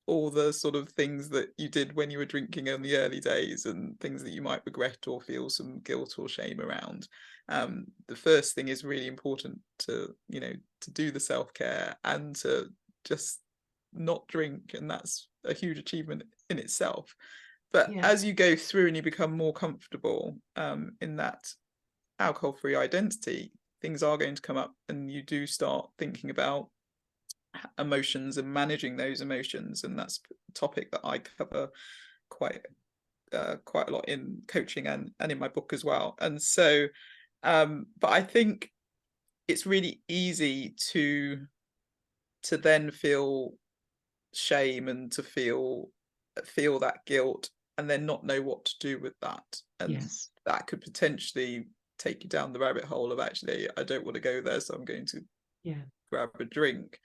all the sort of things that you did when you were drinking in the early days, and things that you might regret or feel some guilt or shame around. The first thing is really important, to do the self-care and to just not drink, and that's a huge achievement in itself. But Yeah. as you go through and you become more comfortable in that alcohol-free identity, things are going to come up, and you do start thinking about emotions and managing those emotions, and that's a topic that I cover quite quite a lot in coaching and in my book as well. And so, but I think it's really easy to then feel shame, and to feel that guilt, and then not know what to do with that, and Yes. that could potentially take you down the rabbit hole of, actually, I don't want to go there, so I'm going to Yeah. grab a drink.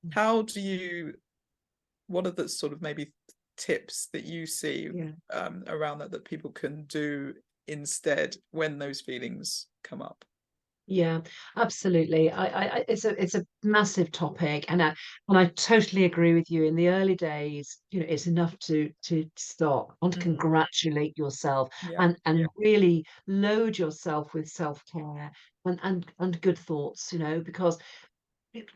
Mm. How do you What are the sort of maybe tips that you see Yeah. around that people can do instead when those feelings come up? Yeah, absolutely. It's a massive topic, and I totally agree with you. In the early days, it's enough to stop and to Mm. congratulate yourself, Yeah. and really load yourself with self-care and good thoughts, because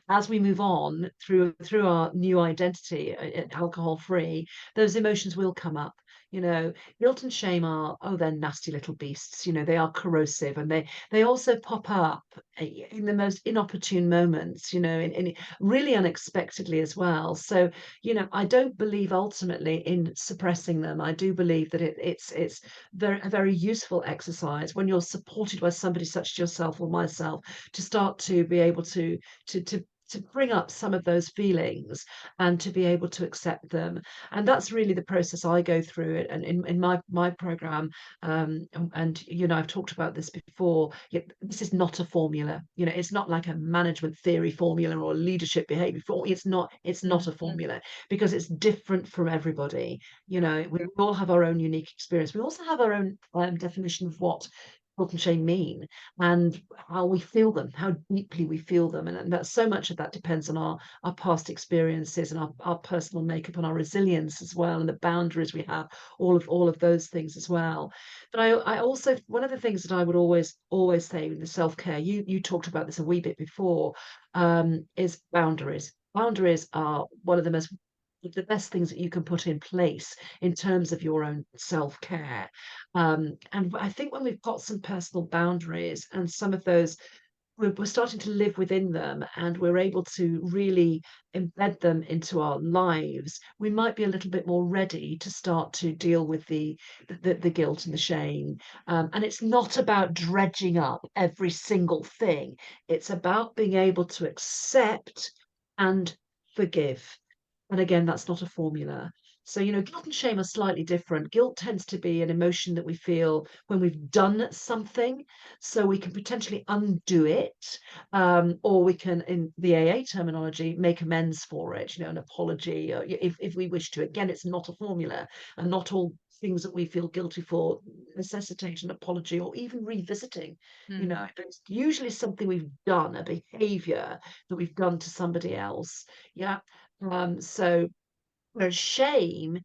as we move on through our new identity, alcohol free, those emotions will come up. You know, guilt and shame are, oh, they're nasty little beasts. You know, they are corrosive, and they also pop up in the most inopportune moments, you know, in really unexpectedly as well. So, you know, I don't believe ultimately in suppressing them. I do believe that it's a very useful exercise when you're supported by somebody such as yourself or myself to start to be able to to to bring up some of those feelings and to be able to accept them. And that's really the process I go through it. And in my program, and you know, I've talked about this before. This is not a formula. You know, it's not like a management theory formula or leadership behavior formula. It's not a formula because it's different from everybody. You know, we all have our own unique experience. We also have our own definition of what guilt and shame mean and how we feel them, how deeply we feel them. And that so much of that depends on our past experiences and our personal makeup and our resilience as well, and the boundaries we have, all of those things as well. But I also, one of the things that I would always say in the self-care, you talked about this a wee bit before, is boundaries. Boundaries are one of the best things that you can put in place in terms of your own self-care. And I think when we've got some personal boundaries and some of those, we're starting to live within them and we're able to really embed them into our lives, we might be a little bit more ready to start to deal with the guilt and the shame. And it's not about dredging up every single thing. It's about being able to accept and forgive. And again, that's not a formula. So, you know, guilt and shame are slightly different. Guilt tends to be an emotion that we feel when we've done something, so we can potentially undo it, or we can, in the AA terminology, make amends for it, you know, an apology, or if we wish to. Again, it's not a formula, and not all things that we feel guilty for necessitate an apology or even revisiting. You know, it's usually something we've done, a behavior that we've done to somebody else. Yeah. So whereas shame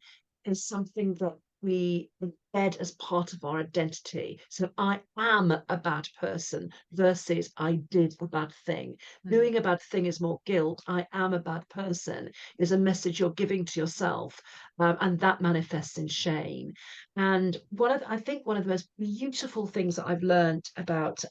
is something that we embed as part of our identity. So I am a bad person versus I did a bad thing. Doing a bad thing is more guilt. I am a bad person is a message you're giving to yourself, and that manifests in shame. And I think one of the most beautiful things that I've learned about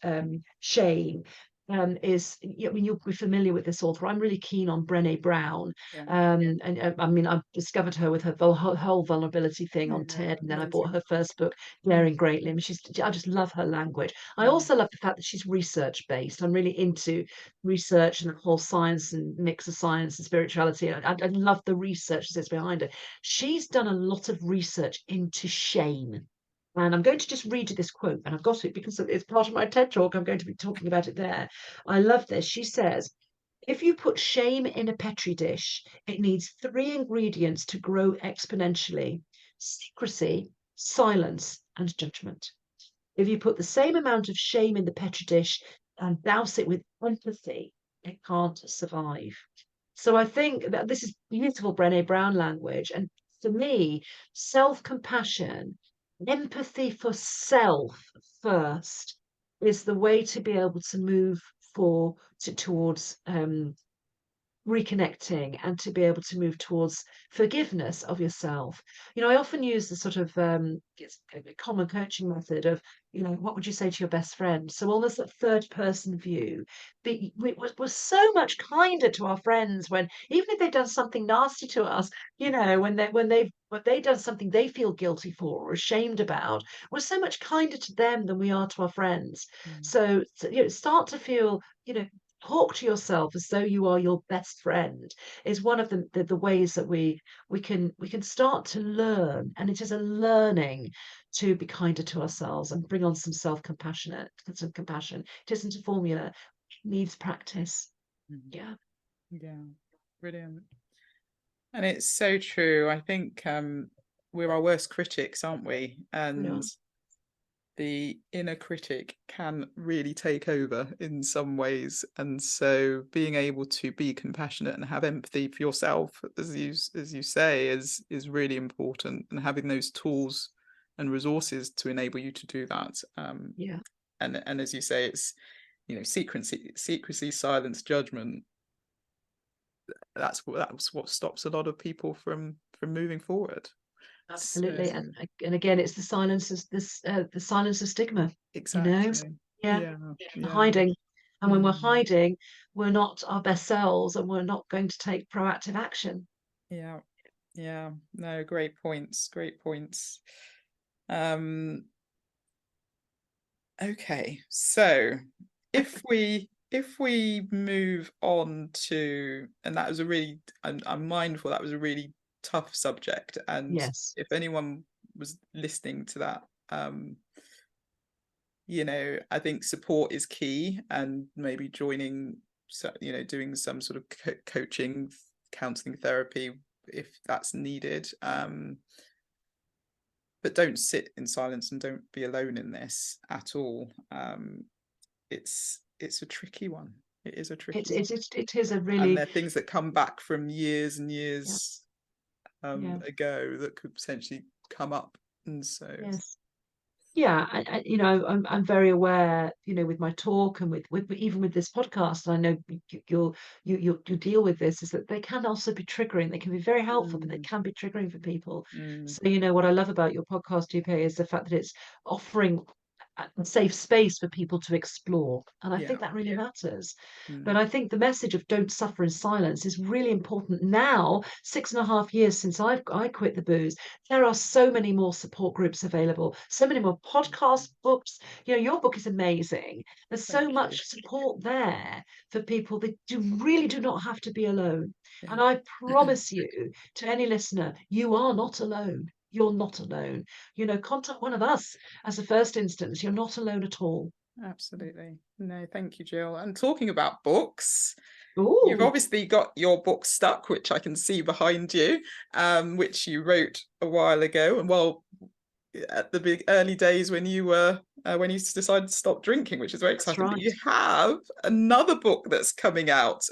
shame. I mean, you'll be familiar with this author. I'm really keen on Brené Brown, Yeah. and I mean, I discovered her with her whole vulnerability thing on Yeah, TED, and then I bought amazing. her first book, Daring Greatly. I mean, I just love her language. I Mm. also love the fact that she's research based. I'm really into research and the whole science and mix of science and spirituality. I love the research that sits behind it. She's done a lot of research into shame. And I'm going to just read you this quote, and I've got it because it's part of my TED talk. I'm going to be talking about it there. I love this. She says, if you put shame in a petri dish, it needs three ingredients to grow exponentially: secrecy, silence, and judgment. If you put the same amount of shame in the petri dish and douse it with empathy, it can't survive. So I think that this is beautiful Brené Brown language. And for me, self compassion, empathy for self first is the way to be able to move towards reconnecting and to be able to move towards forgiveness of yourself. You know, I often use the sort of it's a common coaching method of, you know, what would you say to your best friend? So almost that third person view. We're so much kinder to our friends when, even if they've done something nasty to us, you know, when they've done something they feel guilty for or ashamed about, we're so much kinder to them than we are to our friends. So you know, start to feel, you know, talk to yourself as though you are your best friend is one of the ways that we can start to learn, and it is a learning to be kinder to ourselves and bring on some compassion. It isn't a formula, it needs practice. Mhm. Yeah. Yeah, brilliant. And it's so true. I think we're our worst critics, aren't we? We And are. the inner critic can really take over in some ways. And so being able to be compassionate and have empathy for yourself, as you say, is really important. And having those tools and resources to enable you to do that. Yeah. And as you say, it's, you know, secrecy, silence, judgment. That's what stops a lot of people from moving forward. Absolutely. So And again, it's the silence of stigma, you know? exactly. Yeah, Yeah, the yeah. hiding. And when we're Mm, hiding, we're not our best selves and we're not going to take proactive action. yeah, yeah. No, great points, great points. Um, okay, so if we move on to, and that was a really, I'm mindful that was a really tough subject, and Yes. if anyone was listening to that, I think support is key, and maybe joining, so, doing some sort of coaching, counseling, therapy if that's needed. But don't sit in silence and don't be alone in this at all. It's a tricky one. It is a tricky one. It is a And really, there are things that come back from years and yeah, years yeah, ago that could potentially come up. And so, yes. Yeah, I'm very aware, with my talk and with even with this podcast, and I know you deal with this, is that they can also be triggering. They can be very helpful, but they mm, can be triggering for people. mm, So, what I love about your podcast, Dupe, is the fact that it's offering a safe space for people to explore. And I yeah, think that really matters. But mm, I think the message of don't suffer in silence is really important now, 6.5 years since I quit the booze. There are so many more support groups available, so many more podcasts, books. Your book is amazing. There's so thank you. much support there for people that really do not have to be alone. Yeah. And I promise you, to any listener, you are not alone. You're not alone. Contact one of us as a first instance. You're not alone at all. Absolutely. No, thank you, Jill. And talking about books, you've Oh, obviously got your book Stuck, which I can see behind you, which you wrote a while ago. And well, at the big early days when you decided to stop drinking, which is very that's exciting. But right. you have another book that's coming out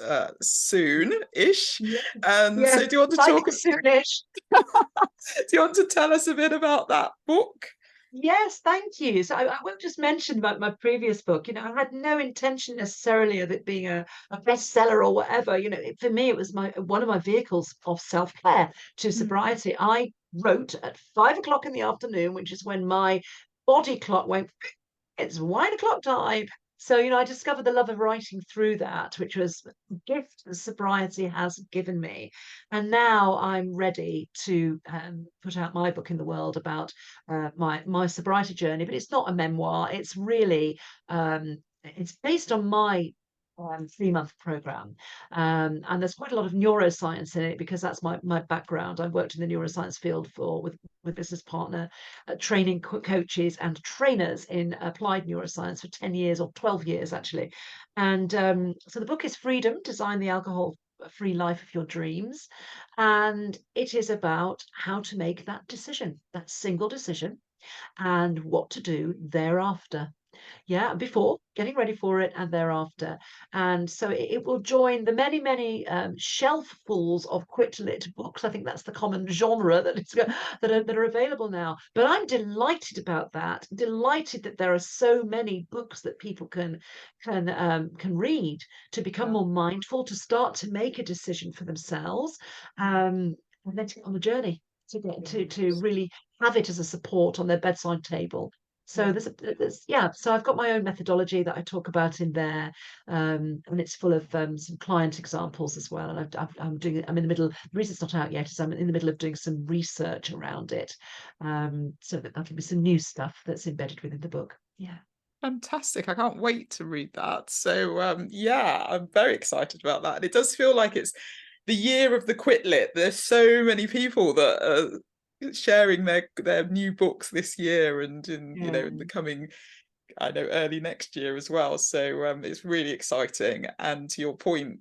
soon-ish. Yeah. So Yes, exciting soonish. do you want to tell us a bit about that book? Yes, thank you. So I will just mention about my previous book. I had no intention necessarily of it being a bestseller or whatever. For me, it was one of my vehicles of self-care to Mm, sobriety. I wrote at 5 o'clock in the afternoon, which is when my body clock went, it's wine o'clock time. So, I discovered the love of writing through that, which was a gift that sobriety has given me. And now I'm ready to put out my book in the world about my sobriety journey. But it's not a memoir. It's really it's based on my 3-month program, and there's quite a lot of neuroscience in it because that's my background. I worked in the neuroscience field with business partner, training coaches and trainers in applied neuroscience for 10 years or 12 years actually. And so the book is Freedom: Design the Alcohol Free Life of Your Dreams, and it is about how to make that decision, that single decision, and what to do thereafter. Yeah, before, getting ready for it, and thereafter. And so it will join the many, many shelffuls of quit lit books. I think that's the common genre that are available now. But I'm delighted about that. Delighted that there are so many books that people can read to become yeah, more mindful, to start to make a decision for themselves, and then to get on the journey to get to yes, really have it as a support on their bedside table. So yeah. there's so I've got my own methodology that I talk about in there, and it's full of some client examples as well. And I'm in the middle. The reason it's not out yet is I'm in the middle of doing some research around it, so that there'll be some new stuff that's embedded within the book. Yeah. Fantastic. I can't wait to read that. So yeah, I'm very excited about that. And it does feel like it's the year of the quit lit. There's so many people that are sharing their new books this year and Yeah. in the coming, I know, early next year as well. So it's really exciting. And to your point,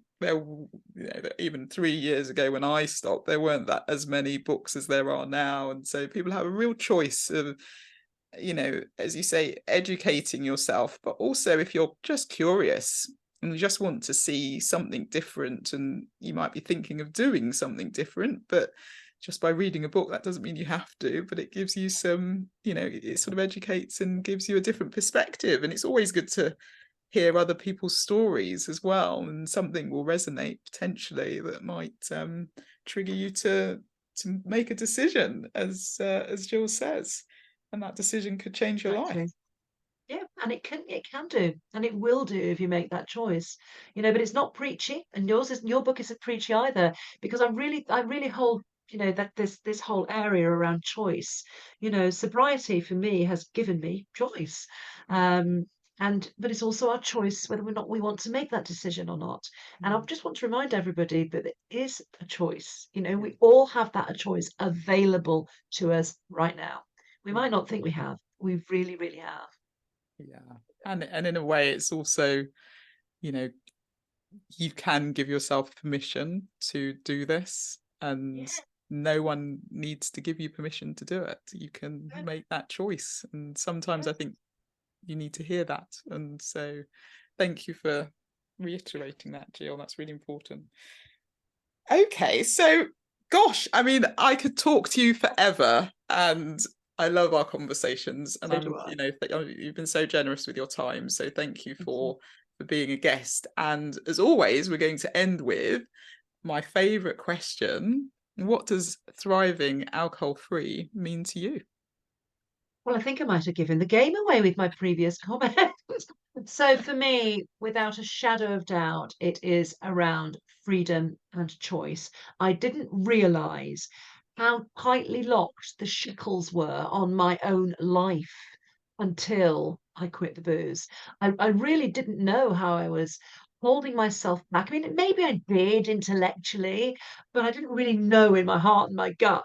even 3 years ago when I stopped, there weren't that as many books as there are now. And so people have a real choice of, as you say, educating yourself, but also if you're just curious and you just want to see something different, and you might be thinking of doing something different, but just by reading a book, that doesn't mean you have to, but it gives you some, it sort of educates and gives you a different perspective. And it's always good to hear other people's stories as well, and something will resonate potentially that might trigger you to make a decision, as Jill says, and that decision could change your life. Exactly. Yeah, and it can do, and it will do if you make that choice. But it's not preachy, and your book isn't preachy either, because I really hold, that this whole area around choice. Sobriety for me has given me choice. Um, but it's also our choice whether or not we want to make that decision or not. And I just want to remind everybody that it is a choice. We all have that choice available to us right now. We might not think we have. We really, really have. Yeah. And in a way, it's also, you know, you can give yourself permission to do this, and Yeah. no one needs to give you permission to do it. You can Yeah, make that choice. And sometimes I yes. think you need to hear that. And so thank you for reiterating that, Jill. That's really important. Okay, so gosh, I mean, I could talk to you forever, and I love our conversations. And So do I. you've been so generous with your time. So thank you Thank you. for being a guest. And as always, we're going to end with my favorite question. What does thriving alcohol-free mean to you? Well, I think I might have given the game away with my previous comment. So for me, without a shadow of doubt, it is around freedom and choice. I didn't realize how tightly locked the shackles were on my own life until I quit the booze. I really didn't know how I was holding myself back. I mean, maybe I did intellectually, but I didn't really know in my heart and my gut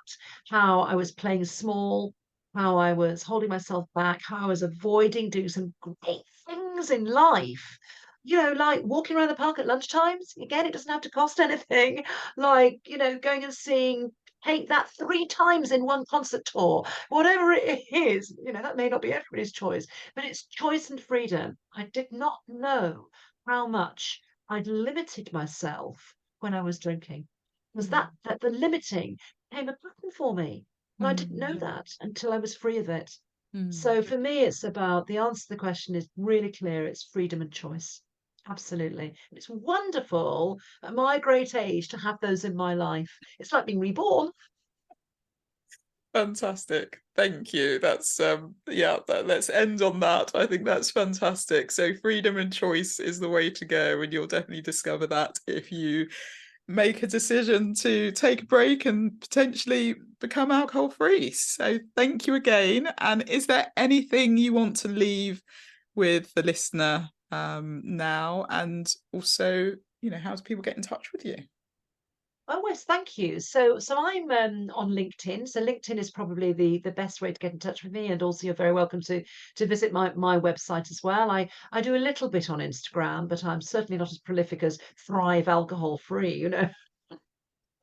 how I was playing small, how I was holding myself back, how I was avoiding doing some great things in life. Like walking around the park at lunchtimes. Again, it doesn't have to cost anything. Like, going and seeing Take That 3 times in one concert tour, whatever it is. That may not be everybody's choice, but it's choice and freedom. I did not know how much I'd limited myself when I was drinking. Was Mm, that the limiting became a pattern for me? And I didn't know mm, that until I was free of it. mm. So for me, it's about the answer to the question is really clear. It's freedom and choice. Absolutely. It's wonderful at my great age to have those in my life. It's like being reborn. Fantastic. Thank you. That's yeah, let's end on that. I think that's fantastic. So freedom and choice is the way to go, and you'll definitely discover that if you make a decision to take a break and potentially become alcohol free. So thank you again. And is there anything you want to leave with the listener now? And also, how do people get in touch with you? Oh, yes, thank you. So I'm on LinkedIn. So LinkedIn is probably the best way to get in touch with me. And also, you're very welcome to visit my website as well. I do a little bit on Instagram, but I'm certainly not as prolific as Thrive Alcohol Free,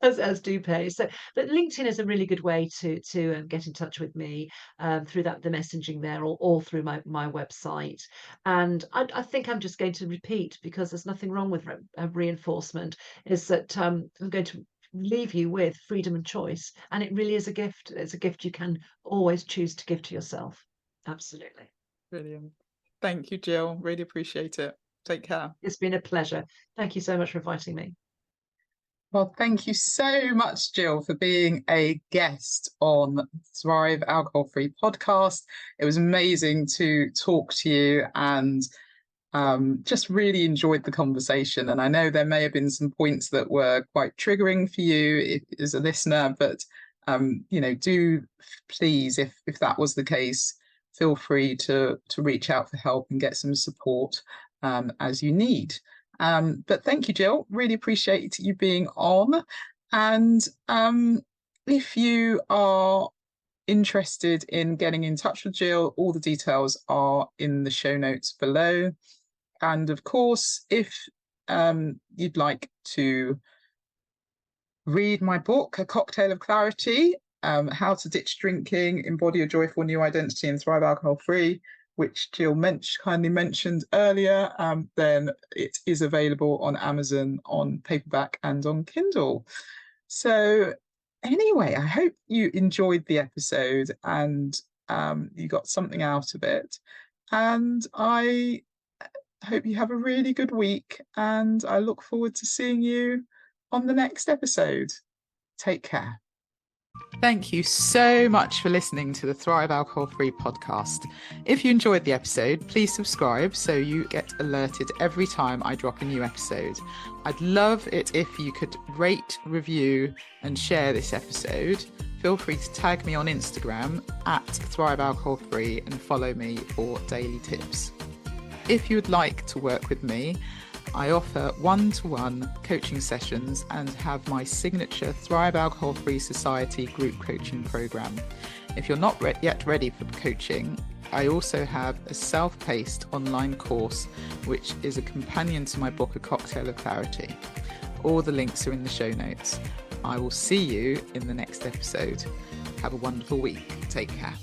as do pay. So, but LinkedIn is a really good way to get in touch with me through the messaging there, or through my website. And I think I'm just going to repeat, because there's nothing wrong with reinforcement. Is that I'm going to leave you with freedom and choice, and it really is a gift. It's a gift you can always choose to give to yourself. Absolutely. Brilliant. Thank you, Jill. Really appreciate it. Take care. It's been a pleasure. Thank you so much for inviting me. Well, thank you so much, Jill, for being a guest on Thrive Alcohol Free podcast. It was amazing to talk to you, and just really enjoyed the conversation. And I know there may have been some points that were quite triggering for you as a listener, but do please, if that was the case, feel free to reach out for help and get some support as you need. But thank you, Jill. Really appreciate you being on. And if you are interested in getting in touch with Jill, all the details are in the show notes below. And of course, if you'd like to read my book, A Cocktail of Clarity, How to Ditch Drinking, Embody a Joyful New Identity and Thrive Alcohol Free, which Jill kindly mentioned earlier, then it is available on Amazon, on paperback and on Kindle. So anyway, I hope you enjoyed the episode and you got something out of it. And I hope you have a really good week, and I look forward to seeing you on the next episode. Take care. Thank you so much for listening to the Thrive Alcohol Free podcast. If you enjoyed the episode, please subscribe so you get alerted every time I drop a new episode. I'd love it if you could rate, review, and share this episode. Feel free to tag me on Instagram at Thrive Alcohol Free and follow me for daily tips. If you would like to work with me, I offer one-to-one coaching sessions and have my signature Thrive Alcohol Free Society group coaching program. If you're not yet ready for coaching, I also have a self-paced online course, which is a companion to my book, A Cocktail of Clarity. All the links are in the show notes. I will see you in the next episode. Have a wonderful week. Take care.